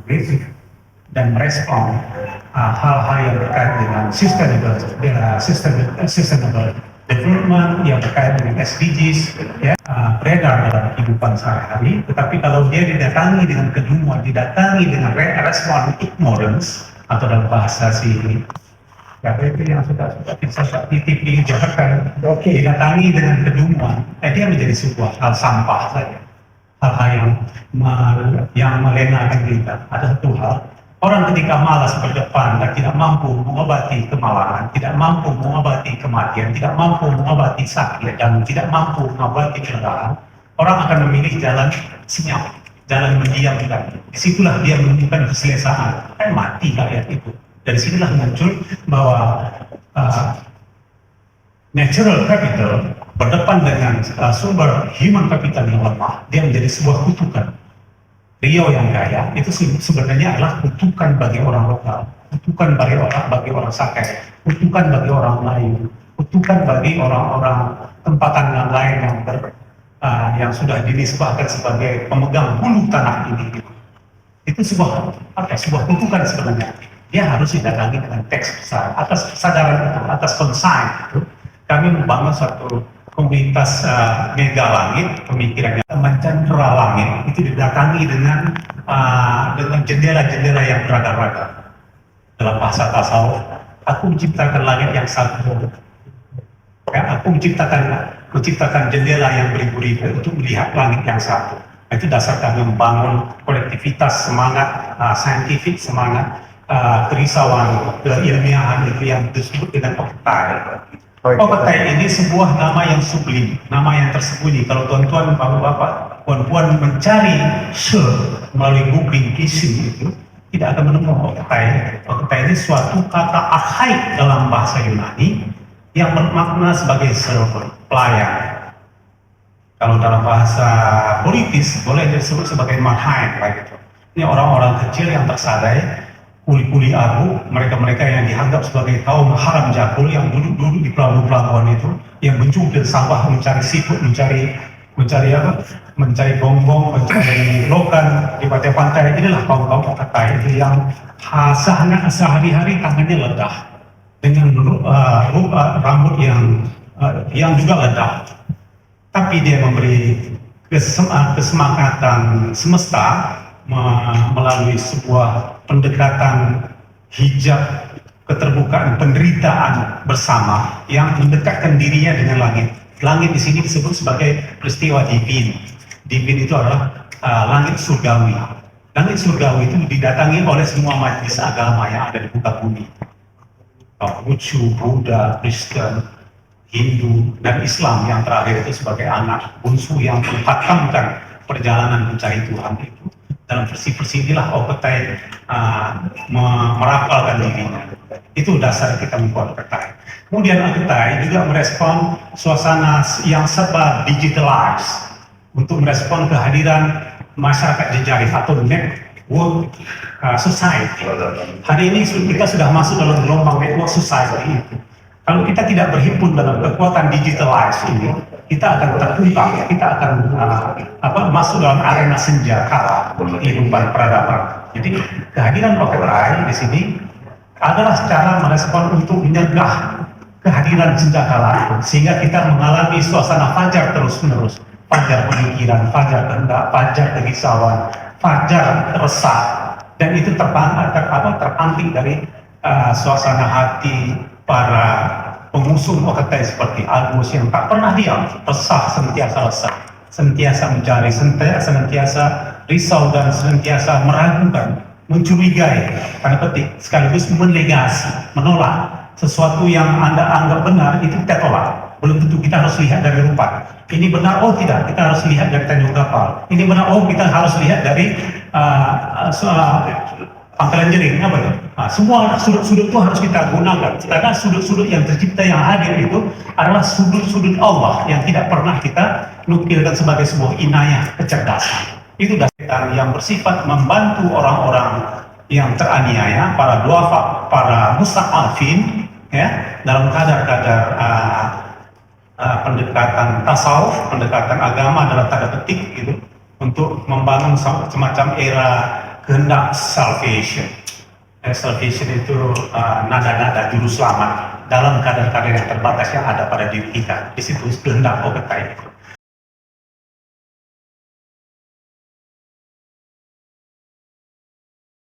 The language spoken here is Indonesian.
basic dan merespon hal-hal yang berkait dengan sustainable development yang berkait dengan SDGs, ya, beredar dalam kehidupan sehari-hari. Tetapi kalau dia didatangi dengan kedunguan, didatangi dengan respon ignorance, atau dalam bahasa si ya itu yang sudah bisa titip di Jakarta, didatangi dengan kedunguan, dia menjadi sebuah hal sampah saja, hal-hal yang melenakan kita. Ada satu hal, orang ketika malas berdepan dan tidak mampu mengobati kemalasan, tidak mampu mengobati kematian, tidak mampu mengobati sakit, dan tidak mampu mengobati kelelahan, orang akan memilih jalan senyap, jalan mendiam. Disitulah dia menemukan keselesaan. Mati rakyat itu. Dari sinilah muncul bahwa natural capital berdepan dengan sumber human capital yang lemah, dia menjadi sebuah kutukan. Rio yang kaya itu sebenarnya adalah kutukan bagi orang lokal, kutukan bagi orang Sakai, kutukan bagi orang Melayu, kutukan bagi orang-orang tempatan yang lain yang sudah dinisbahkan sebagai pemegang hulu tanah ini. Itu sebuah kutukan sebenarnya. Dia harus didatangi dengan teks besar. Atas kesadaran itu, atas consign itu, kami membangun satu komunitas mega langit, pemikirannya mencendera langit, itu didatangi dengan jendela-jendela yang beragam-ragam. Dalam bahasa tasawuf, aku menciptakan langit yang satu. Ya, aku menciptakan jendela yang beribu-ribu untuk melihat langit yang satu. Itu dasar kami membangun kolektivitas semangat saintifik, semangat kerisauan, keilmiahan itu yang disebut dengan Oktai. Oktai ini sebuah nama yang sublim, nama yang tersembunyi. Kalau tuan-tuan, bapak-bapak, puan-puan mencari melalui googling kissing itu, tidak akan menemukan Oktai. Oktai ini suatu kata arhaik dalam bahasa Yunani yang bermakna sebagai server, pelayan. Kalau dalam bahasa politis boleh disebut sebagai marhain, gitu. Ini orang-orang kecil yang tersadai, kuli-kuli abu, mereka-mereka yang dianggap sebagai kaum haram jakul yang duduk-duduk di pelabuhan-pelabuhan itu, yang mencungkil sampah, mencari siput, mencari gonggong, mencari lokan di pantai-pantai. Inilah kaum-kaum Oktai itu yang sehari-hari tangannya ledah dengan rambut yang juga ledah, tapi dia memberi kesemangatan semesta melalui sebuah pendekatan hijab keterbukaan penderitaan bersama yang mendekatkan dirinya dengan langit. Langit di sini disebut sebagai peristiwa divin. Divin itu adalah langit surgawi. Langit surgawi itu didatangi oleh semua majelis agama yang ada di muka bumi. Konghucu, Buddha, Kristen, Hindu, dan Islam yang terakhir itu sebagai anak bungsu yang menghatamkan perjalanan mencari Tuhan itu. Dalam versi-versi inilah Oktai merapalkan dirinya. Itu dasar kita membuat Oktai. Kemudian Oktai juga merespon suasana yang serba digitalized untuk merespon kehadiran masyarakat jejaring atau network society. Hari ini kita sudah masuk dalam gelombang network society itu. Kalau kita tidak berhimpun dalam kekuatan digitalized ini, kita akan tertumpang, kita akan masuk dalam arena senja kala kehidupan peradaban. Jadi kehadiran Oktai di sini adalah cara merespon untuk menyegah kehadiran senja kala, sehingga kita mengalami suasana fajar terus-menerus, fajar pemikiran, fajar kehendak, fajar kerisauan, fajar resah, dan itu terpantik dari suasana hati para pengusung Oktai seperti Agus yang tak pernah diam, resah, senantiasa mencari, senantiasa risau dan senantiasa meragukan, mencurigai, tanda petik, sekaligus menegasi, menolak sesuatu yang Anda anggap benar itu kita tolak. Belum tentu kita harus lihat dari rupa. Ini benar, oh tidak, kita harus lihat dari Tanjung Kapal. Ini benar, oh kita harus lihat dari Pangkalan Jering, apa itu? Semua sudut-sudut itu harus kita gunakan, karena sudut-sudut yang tercipta yang hadir itu adalah sudut-sudut Allah yang tidak pernah kita nukilkan sebagai sebuah inayah kecerdasan. Itu dasar yang bersifat membantu orang-orang yang teraniaya, para duafa, para musta'afin, ya, dalam kadar-kadar pendekatan tasawuf, pendekatan agama dalam tanda petik gitu, untuk membangun semacam era kehendak salvation. Salvation itu nada-nada juru selamat dalam keadaan-keadaan yang terbatas yang ada pada diri kita. Di situ kehendak oketai.